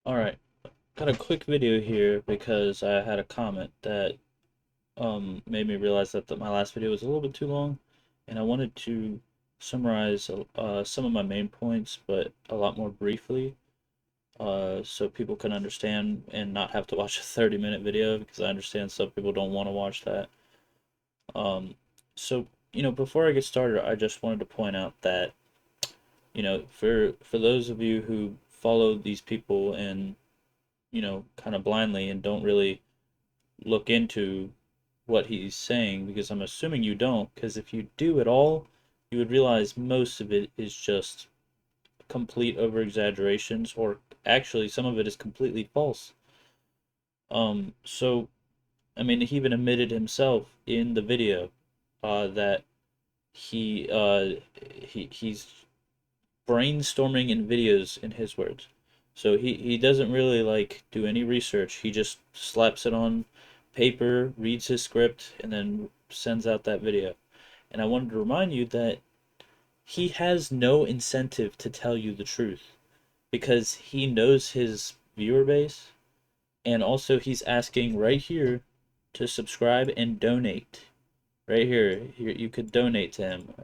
Alright, got a quick video here because I had a comment that made me realize that my last video was a little bit too long, and I wanted to summarize some of my main points, but a lot more briefly, so people can understand and not have to watch a 30-minute video because I understand some people don't want to watch that. Um, so, before I get started, I just wanted to point out that, for those of you who follow these people and kind of blindly and don't really look into what he's saying, because I'm assuming you don't, because if you do at all, you would realize most of it is just complete over exaggerations, or actually some of it is completely false. So I mean, he even admitted himself in the video that he's brainstorming in videos, in his words. So he doesn't really like do any research. He just slaps it on paper, reads his script, and then sends out that video. And I wanted to remind you that he has no incentive to tell you the truth because he knows his viewer base, and also he's asking right here to subscribe and donate. Right here, you could donate to him.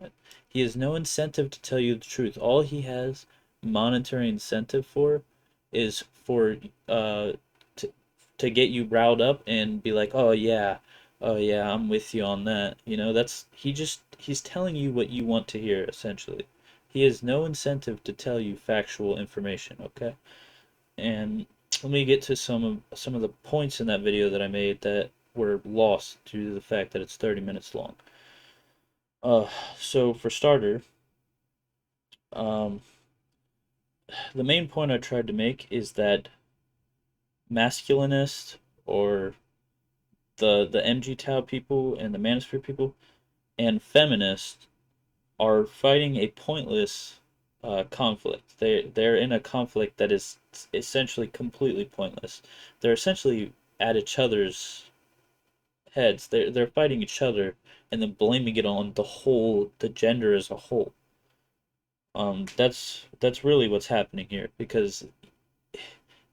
He has no incentive to tell you the truth. All he has monetary incentive for is for to get you riled up and be like, oh yeah, I'm with you on that. He's telling you what you want to hear essentially. He has no incentive to tell you factual information, okay? And let me get to some of the points in that video that I made that were lost due to the fact that it's 30 minutes long. Uh, so for starter, um, the main point I tried to make is that masculinist, or the MG Tau people and the Manosphere people and feminists are fighting a pointless conflict. They're in a conflict that is essentially completely pointless. They're essentially at each other's heads. They're fighting each other and then blaming it on the gender as a whole. That's really what's happening here, because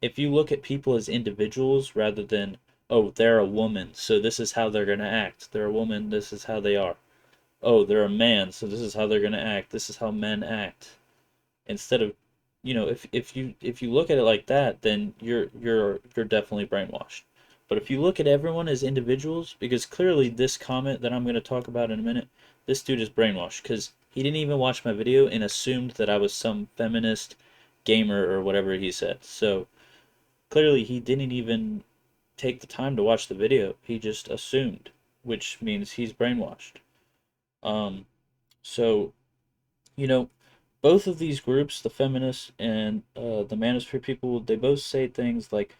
if you look at people as individuals rather than, oh, they're a woman, so this is how they're gonna act. They're a woman, this is how they are. Oh, they're a man, so this is how they're gonna act. This is how men act. Instead of, if you look at it like that, then you're definitely brainwashed. But if you look at everyone as individuals, because clearly this comment that I'm going to talk about in a minute, this dude is brainwashed because he didn't even watch my video and assumed that I was some feminist gamer or whatever he said. So clearly he didn't even take the time to watch the video. He just assumed, which means he's brainwashed. Um, so you know, both of these groups, the feminists and the manosphere people, they both say things like,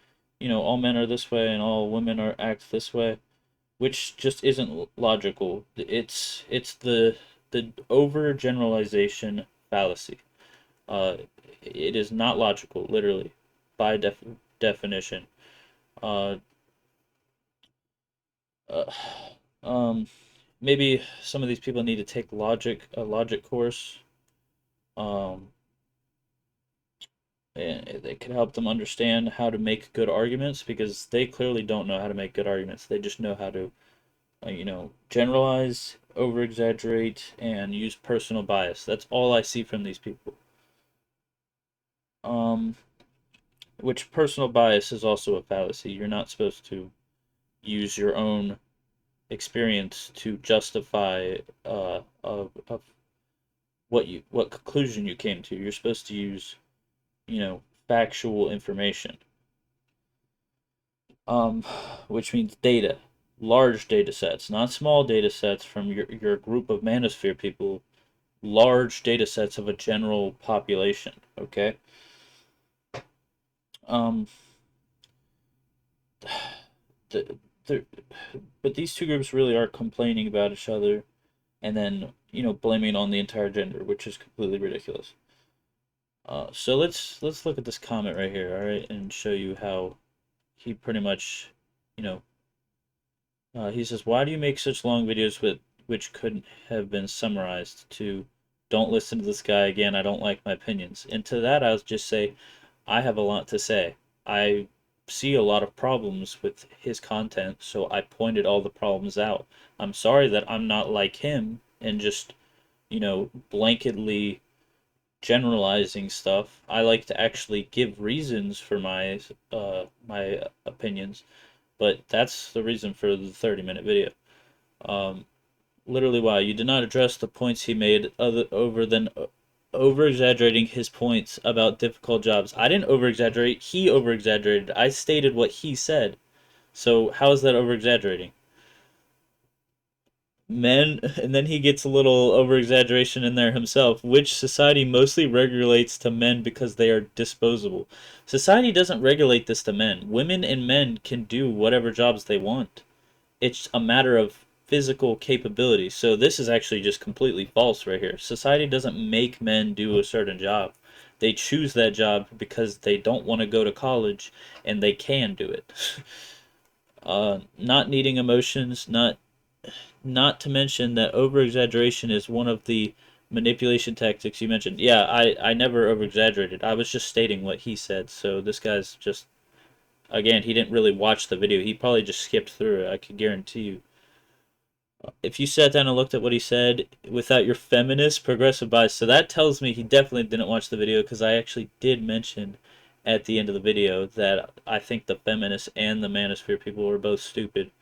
all men are this way and all women are act this way, which just isn't logical. It's the overgeneralization fallacy. Uh, it is not logical, literally, by definition. Uh, uh, um, Maybe some of these people need to take a logic course. Um, and it can help them understand how to make good arguments, because they clearly don't know how to make good arguments. They just know how to, generalize, over exaggerate, and use personal bias. That's all I see from these people. Um, which personal bias is also a fallacy. You're not supposed to use your own experience to justify of what conclusion you came to. You're supposed to use, factual information. um, which means data, large data sets, not small data sets from your group of manosphere people, large data sets of a general population, okay? Um, the, the, but these two groups really are complaining about each other and then, blaming on the entire gender, which is completely ridiculous. So let's look at this comment right here, all right, and show you how he pretty much, you know, he says, "Why do you make such long videos which couldn't have been summarized to 'Don't listen to this guy again, I don't like my opinions'?" And to that, I'll just say, I have a lot to say. I see a lot of problems with his content, so I pointed all the problems out. I'm sorry that I'm not like him and just, blanketly generalizing stuff. I like to actually give reasons for my opinions, but that's the reason for the 30-minute video. Um, Literally, wow, you did not address the points he made over exaggerating his points about difficult jobs. I didn't over exaggerate. He over exaggerated. I stated what he said. So how is that over exaggerating? Men, and then he gets a little over exaggeration in there himself. Which society mostly regulates to men because they are disposable? Society doesn't regulate this to men. Women and men can do whatever jobs they want. It's a matter of physical capability. So this is actually just completely false right here. Society doesn't make men do a certain job. They choose that job because they don't want to go to college and they can do it. Not needing emotions, not to mention that over exaggeration is one of the manipulation tactics you mentioned. Yeah, I never over exaggerated. I was just stating what he said. So this guy's just, again, he didn't really watch the video. He probably just skipped through it. I could guarantee you. If you sat down and looked at what he said without your feminist progressive bias, so that tells me he definitely didn't watch the video, because I actually did mention at the end of the video that I think the feminists and the manosphere people are both stupid,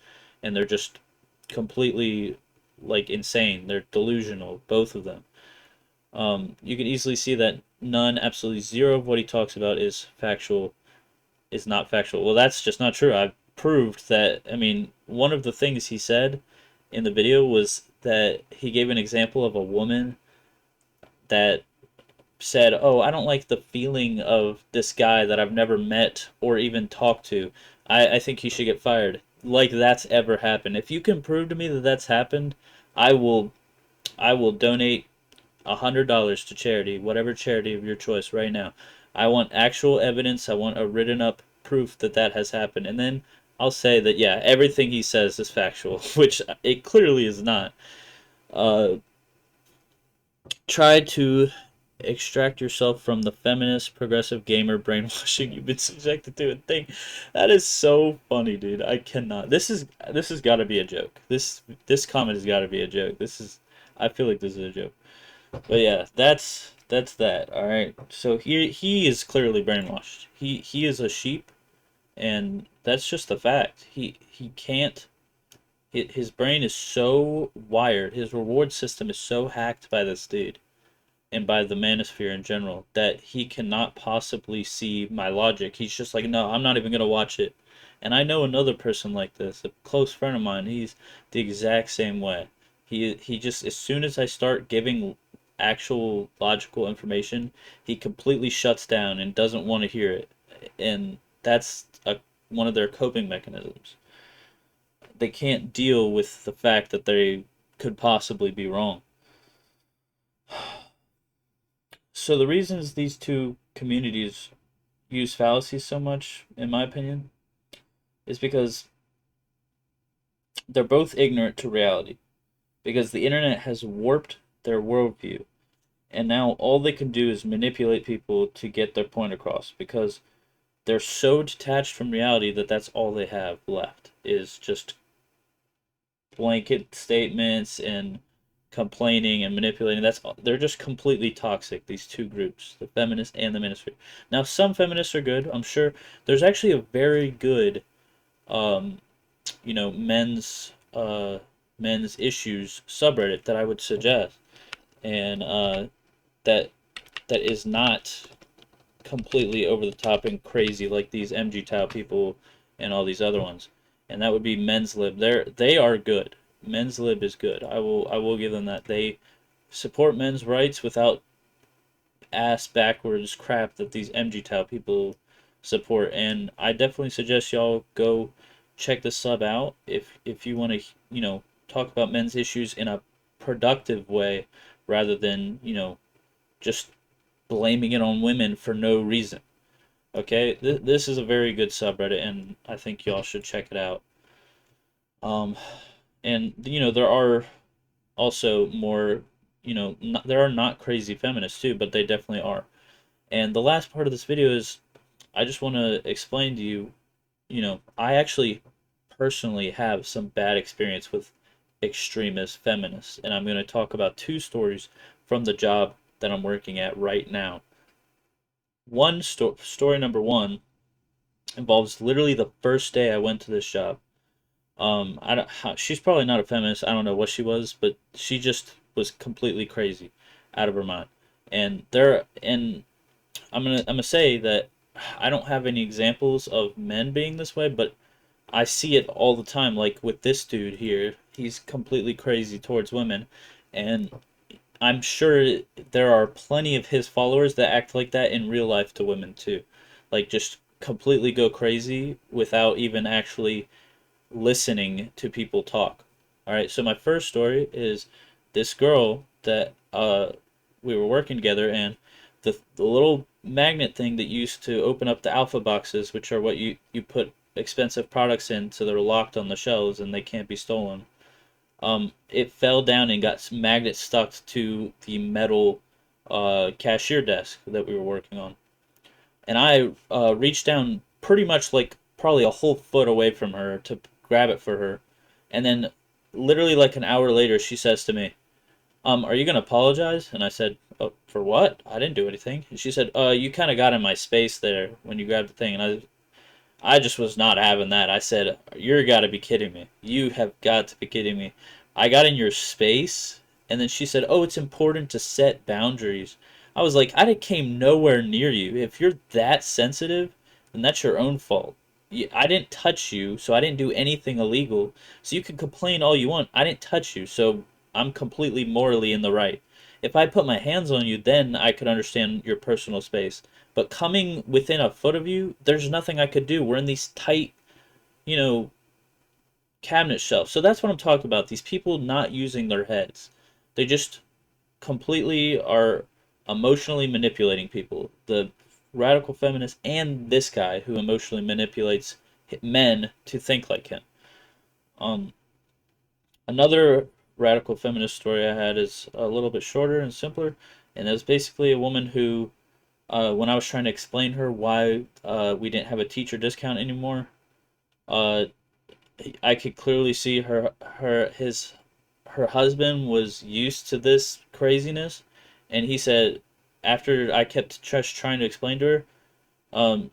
and they're just completely like insane. They're delusional, both of them. You can easily see that none, absolutely zero of what he talks about is not factual. Well, that's just not true. I've proved that. I mean, one of the things he said in the video was that he gave an example of a woman that said, "Oh, I don't like the feeling of this guy that I've never met or even talked to. I think he should get fired." Like that's ever happened. If you can prove to me that that's happened, I will I will donate $100 to charity, whatever charity of your choice right now. I want actual evidence. I want a written up proof that that has happened. And then I'll say that, yeah, everything he says is factual, which it clearly is not. Uh, Try to extract yourself from the feminist progressive gamer brainwashing you've been subjected to and think that is so funny, dude. I cannot. This has got to be a joke. This comment has got to be a joke. I feel like this is a joke. But yeah, that's that. All right. So he is clearly brainwashed. He is a sheep, and that's just a fact. He can't. His brain is so wired. His reward system is so hacked by this dude and by the manosphere in general that he cannot possibly see my logic. He's just like, no, I'm not even gonna watch it. And I know another person like this, a close friend of mine. He's the exact same way. He just, as soon as I start giving actual logical information, he completely shuts down and doesn't want to hear it. And that's one of their coping mechanisms. They can't deal with the fact that they could possibly be wrong. So the reasons these two communities use fallacies so much, in my opinion, is because they're both ignorant to reality. Because the internet has warped their worldview, and now all they can do is manipulate people to get their point across. Because they're so detached from reality that that's all they have left is just blanket statements and complaining and manipulating. They're just completely toxic. These two groups, the feminists and the manosphere. Now, some feminists are good. I'm sure there's actually a very good, um, men's issues subreddit that I would suggest, and that that is not completely over the top and crazy like these MG Tau people and all these other ones. And that would be Men's Lib. They are good. Men's Lib is good. I will give them that. They support men's rights without ass backwards crap that these MG Tau people support. And I definitely suggest y'all go check the sub out if you want to, talk about men's issues in a productive way rather than, just blaming it on women for no reason. Okay, this is a very good subreddit, and I think y'all should check it out. Um, and there are also more, there are not crazy feminists too, but they definitely are. And the last part of this video is I just want to explain to you, I actually personally have some bad experience with extremist feminists, and I'm going to talk about two stories from the job that I'm working at right now. Story number one involves literally the first day I went to this job. I don't. She's probably not a feminist. I don't know what she was, but she just was completely crazy, out of her mind. And I'm gonna say that I don't have any examples of men being this way, but I see it all the time. Like with this dude here, he's completely crazy towards women, and I'm sure there are plenty of his followers that act like that in real life to women too. Like just completely go crazy without even actually listening to people talk. All right, so my first story is this girl that we were working together, and the little magnet thing that used to open up the alpha boxes, which are what you put expensive products in so they're locked on the shelves and they can't be stolen. It fell down and got magnet stuck to the metal cashier desk that we were working on. And I reached down pretty much like probably a whole foot away from her to grab it for her. And then literally like an hour later, she says to me, are you gonna apologize? And I said, oh, for what? I didn't do anything. And she said, you kind of got in my space there when you grabbed the thing. And I just was not having that. I said, "You're got to be kidding me. You have got to be kidding me." I got in your space, and then she said, "Oh, it's important to set boundaries." I was like, "I came nowhere near you. If you're that sensitive, then that's your own fault. I didn't touch you, so I didn't do anything illegal. So you can complain all you want. I didn't touch you, so I'm completely morally in the right. If I put my hands on you, then I could understand your personal space. But coming within a foot of you, there's nothing I could do. We're in these tight, you know, cabinet shelves. So that's what I'm talking about. These people not using their heads. They just completely are emotionally manipulating people. The radical feminist and this guy who emotionally manipulates men to think like him. Um, Another radical feminist story I had is a little bit shorter and simpler, and it was basically a woman who when I was trying to explain her why we didn't have a teacher discount anymore, uh, I could clearly see her husband was used to this craziness, and he said after I kept just trying to explain to her, um,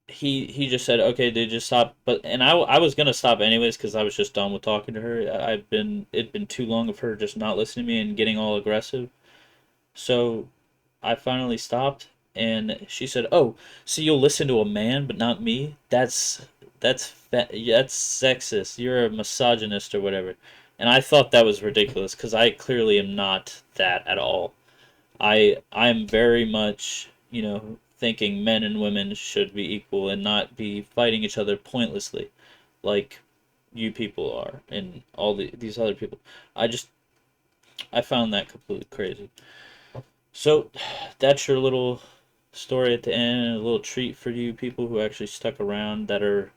he just said, okay, dude, just stop. But and I was gonna stop anyways because I was just done with talking to her. It'd been too long of her just not listening to me and getting all aggressive. So I finally stopped, and she said, "Oh, so you'll listen to a man but not me? That's sexist. You're a misogynist or whatever." And I thought that was ridiculous because I clearly am not that at all. I'm very much, thinking men and women should be equal and not be fighting each other pointlessly, like you people are and these other people. I found that completely crazy. So that's your little story at the end, a little treat for you people who actually stuck around that are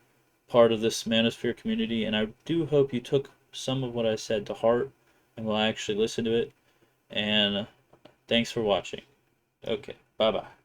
part of this Manosphere community. And I do hope you took some of what I said to heart and will actually listen to it. And thanks for watching. Okay, bye bye.